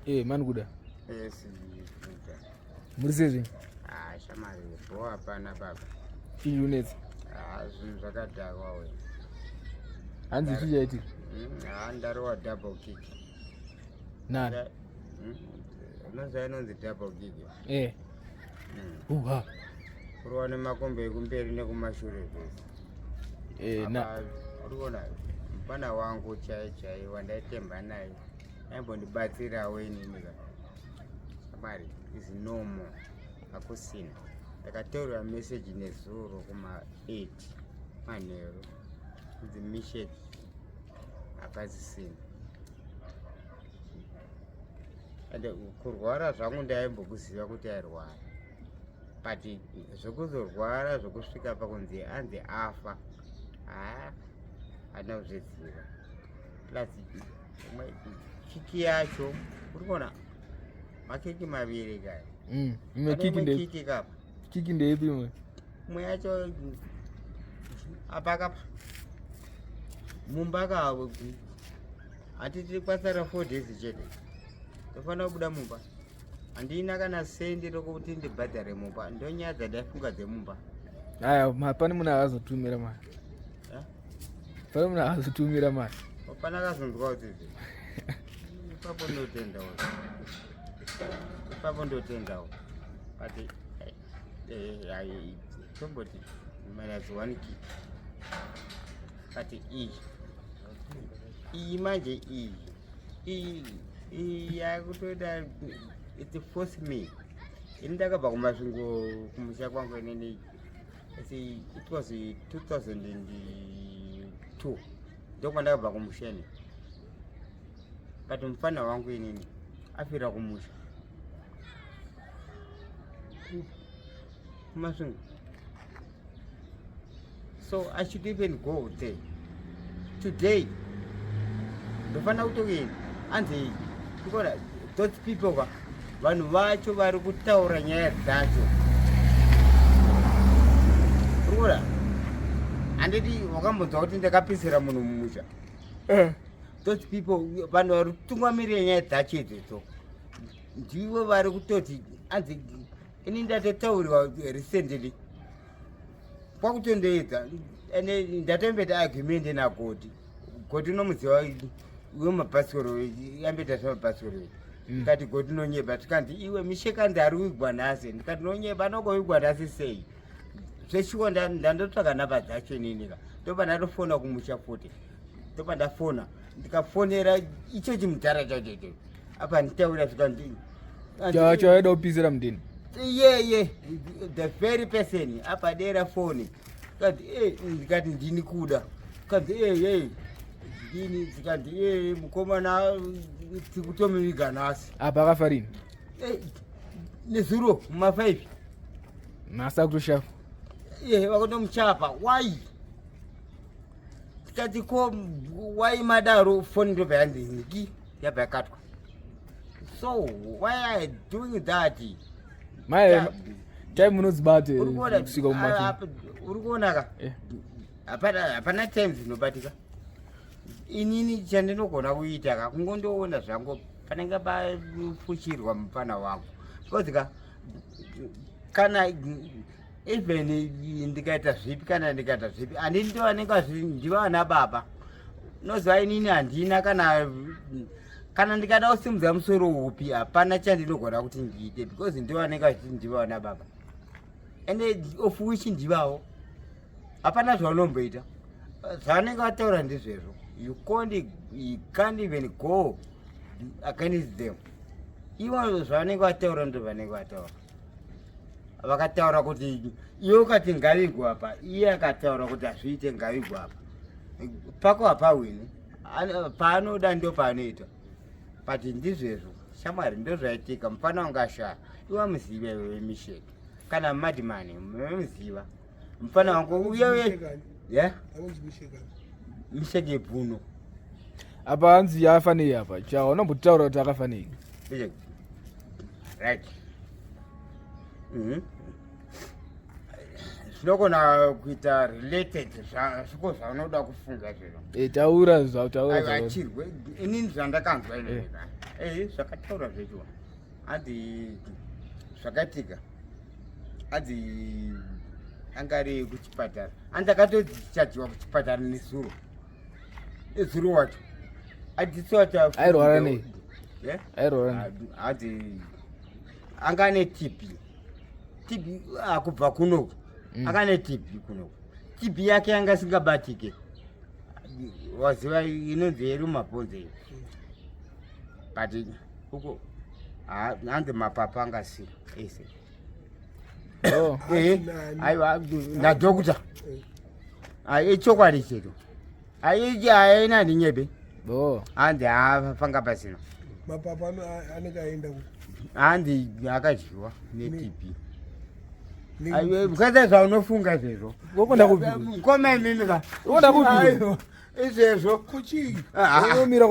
Mani Kuda. Kuda. Murisezve? Shamari, bro hapana baba. Chii unetsa? Zvinhu zvakadhakwa we. Hanzi chii chaitika? Ndarowa double kick. Nani? Unozva inonzi double kick. Kurowa nemakombo ekumberi nekumashure zvese. Urikuona mupana wangu chai wandaitemba naye aimbondibatsirawo inini ka. Shamari is normal. Hakusina. Ndakatorera message nezuro kuma-8 manheru kunzi Misheck hapasisina. Ende kurwara zvangu ndaimbokuziva kuti airwara, but zvokuzorwara zvokusvika pakunzi anzi afa handina kuzviziva. Plus kiki yacho uri kuona makeki maviri kaya. Kiki kapa. Kiki ndeipi mwe? Mwe yacho apa kapa. Mumba kawo. Atiti kwasara 4 days chete. Tofana kubuda mumba. Andina kana sendi rokuti ndibhadhare mumba. Ndonyadza ndafunga dzemumba. Aya, pane munhu akazotumira mari. Pane munhu akazotumira mari. Pana kazonzwa kuti ipapo ndotendawo. Ipapo ndotendawo. But somebody minus 1 key. But manje yakutoda it forced me. Indakabva kumasvingo kumusha kwangu inini. It was 2002. Ndoko ndakabva kumusheni. But mfana wangu inini afira kumusha. So I should even go there today. Ndofana kutogini anzi because those people vanhu vacho vari kutaura nyaya dzacho. Urikuona handiti wakambonzwa kuti ndakapisira munhu mumusha. Those people vanhu vari kutungamirira nyaya dzacho idzodzo ndivo vari kutoti anzi ini ndatotaurirwa recently kwakutondoedza ende ndatombeta argument nagoti. Goti unomuziva wemabhasikoro yambeta zvemabhasikoro ndikati goti nonyeba tikati iwe Misheck anzi ari kuigwa nhasi. Ndikati nonyeba anokoigwa nhasi sei? Zveshuwa ndandotsvaga nhamba dzacho ininika ndopa ndatofona kumusha futi. Ndopa ndafona ndikafonera icho chimudhara chacho apa nditaura zvikandini chacho aida kupisira mudini. The very person apa dera phone kati ndikati ndini Kuda kati ndini ndikati mukomana tikutomiviga nhasi apa akafarini nezuro muma5 nhasi akutoshafa vakutomuchapa why tikati ko why madaro phone ndobva yanziniki yabva yakatwa. So why are you doing that? Mai time munodzibate kusvika mumashini. Uri kuona ka? Hapana time dzinobatika. Inini chandinogona kuita ka kungondoona zvangu panenge pafushirwa mupana wangu. Because ka kana even ndikaita zvipi kana ndikaita zvipi handini ndo vanenge ndiva vana baba. Noziva inini handina kana ndikada kusimudza musoro upi hapana chandinogona kuti ndiite because ndivanenge ndiva vana baba. Ende of which ndivawo hapana zvaunomboita. Zvanenge vataura ndizvezvo. You can't even go against them. Ivo zvanenge vataura ndo vanenge vataura. Vakataura kuti iwe ukati ngavigwa apa, iye akataura kuti hazviite ngavigwa apa. Pako hapawini. Paanoda ndo paanoita. But ndizvezvo shamwari ndozvaitika mufana wangashaya iwa muziva iwe Misheck kana madimani muziva mufana wangu uye Misheck Bvuno apa hanzi yafanei apa unombotaura kuti akafanei right. Zvinogona kuita related zviko zvaunoda kufunga zviro. Taura zvautaura. Achirwe inini zvandakanzwa ine. zvakataura zvecho hanzi zvakaitika hanzi angari kuchipatara hanzi akatochajiwa kuchipatara nezuro ezuro wacho airwara nei airwara hanzi anga ane TB kubva kunoku anga ane TB kunoku TB yake anga singabatike waziva inonzi iri mumabhonzo iyo but uko hanzi mapapu angasira ese aiwa nadhokuta ichokwadi cheto aina ndinyebe hanzi afanga pasina mapapu anenge aenda hanzi akadyiwa neTB ukaita zvaunofunga zvezvo koma imimika izvezvo kuchimira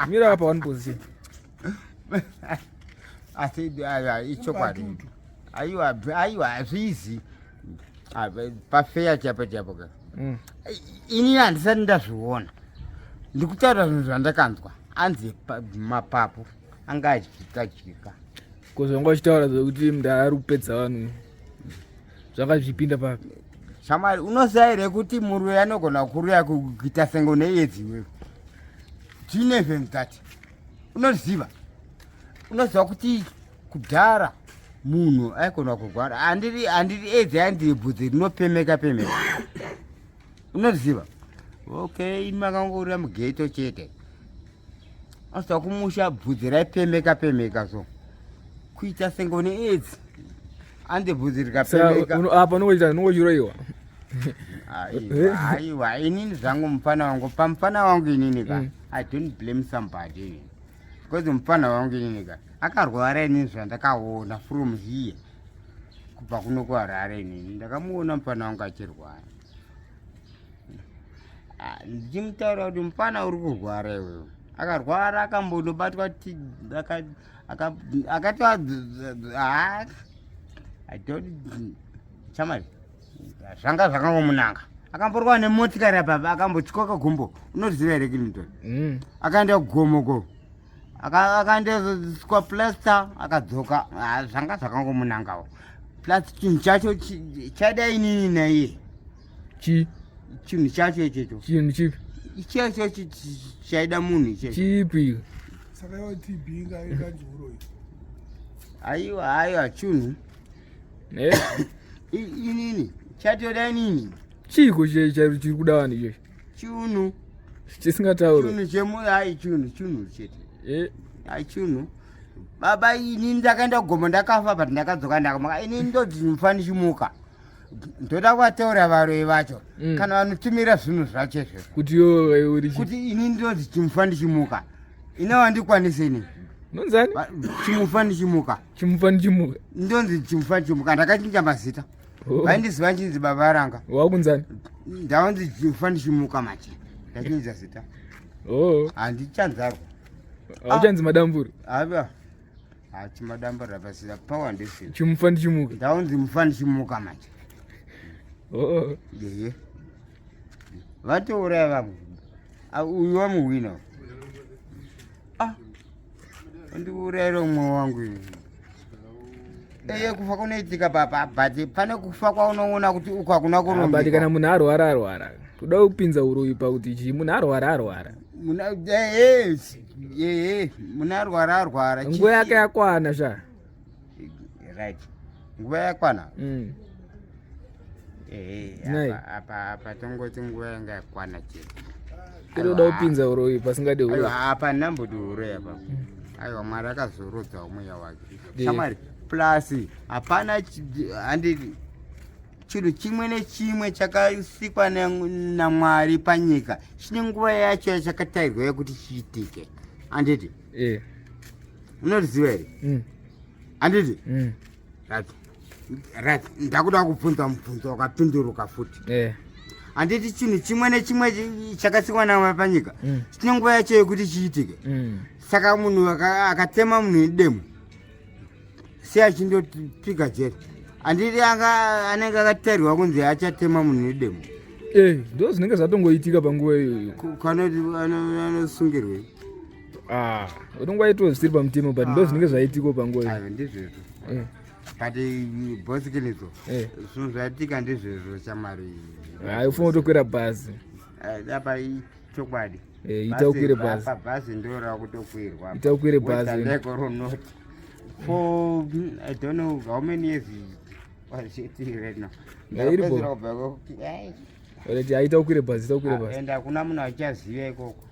mira apa one position asi ichokwadi aiwa hazvizi pafeya chapo chapo ka ini handisati ndazviona ndikutaura zvinhu zvandakanzwa hanzi mapapu anga adyika kozvanga uchitaura zvokuti munhu ari kupedza vanhu zvanga zvipinda papi shamwari unoziva here kuti murume anogona kuruya kuita sengo needzi iwewe tinevenzati unoziva kuti kudhara munhu aigona kurwara handiri edzi handiri bvudzi rinopemeka unoziva okay ini makangorira mughetto chete asita kumusha bvudzi raipemeka so kuita sengo needzi handi bvudzi rikapemeka apa nongochiroiwa aiwa inini zvangu mufana wangu pamufana wangu inini ka I don't blame somebody because mufana wangu inini ka akarwara inini zvandakaona from here kubva kuno kuHarare inini ndakamuona mufana wangu achirwara ndichimutaura kuti mufana uri kurwara iwewe akarwara akambonobatwa akatwa chamari zvanga zvakangomunanga akamborwa nemotikari apa akambotyoka gumbo unoziva here Clinton akaenda kugomoko akaendeswa plaster akadzoka zvanga zvakangomunangawo plus chinhu chacho chada inini naiye chinhu chacho ichecho chinhu chipi ichecho chaida munhu chipi saka iwa TB inganzuro aiwa chinhu inini chatoda inini chiko chiri kuda vanhu ichocho chinhu chisingatauri chinhu chete chinhu baba inini ndakaenda kugomo ndakafa but ndakadzoka ndakamaka inini ndoti mufanichimuka ndoda kuvataura varoyi vacho kana vanotumira zvinhu zvachezvo kuti inini ndoti chimufandichimuka ina wandikwanise inini nonzani chimufandichimuka ndonzi chimufandichimuka ndakachinja mazita vaindiziva nchinzi baba ranga wakunzani ndavanzi chimufandichimuka mache ndachinja zita handichanzarwa auchanzi madamburi ava chimadambura pasina power ndesina chimufandichimuka ndaunzi mufandichimuka mache yeye vatouraya vamwe uyu wamuhwina ndiurayira umwe wangu eye kufa kunoitika papa but pane kufa kwaunoona kuti uku hakuna kurumba but kana munhu arwara toda kupinza uroyi pakuti chii munhu arwara munhu arwara nguva yake yakwana sha right nguva yakwana apa tongoti nguva yanga yakwana chete toda kupinza uroyi pasingade uroyi apa nambodi uroyi apa aiwa mwari akazorodza umweya wake shamwari plus hapana handiri chinhu chimwe nechimwe chakasikwa namwari panyika chine nguva yacho yachakatairwa yekuti chiitike handiti unoziva here handiti right ndakuda kubvunza mubvunzo wakapinduruka futi handiti chinhu chimwe nechimwe chakasikwa namwari panyika chine nguva yacho yekuti chiitike saka munhu akatema munhu idemu sei achindopiga jeri handiti anenge akatarirwa kunzi achatema munhu idemu ndo zvinenge zvatongoitika panguva iyoyo kanoti anosungirwei unongoitawo zvisiri pamutemo but ndo zvinenge zvaitiko panguva ayo ndizvezvo but bhosikilizo zvinhu zvaitika ndizvezvo chamari ufuna kutokwira bhazi apa chokwadi itaukwire bhazi bhazi ndo rakutokwirwa itaukwire bhazi ndekoronoti for I don't know how many years was it right now iripo alright aitaukwire bhazi ende hakuna munhu achaziva ikoko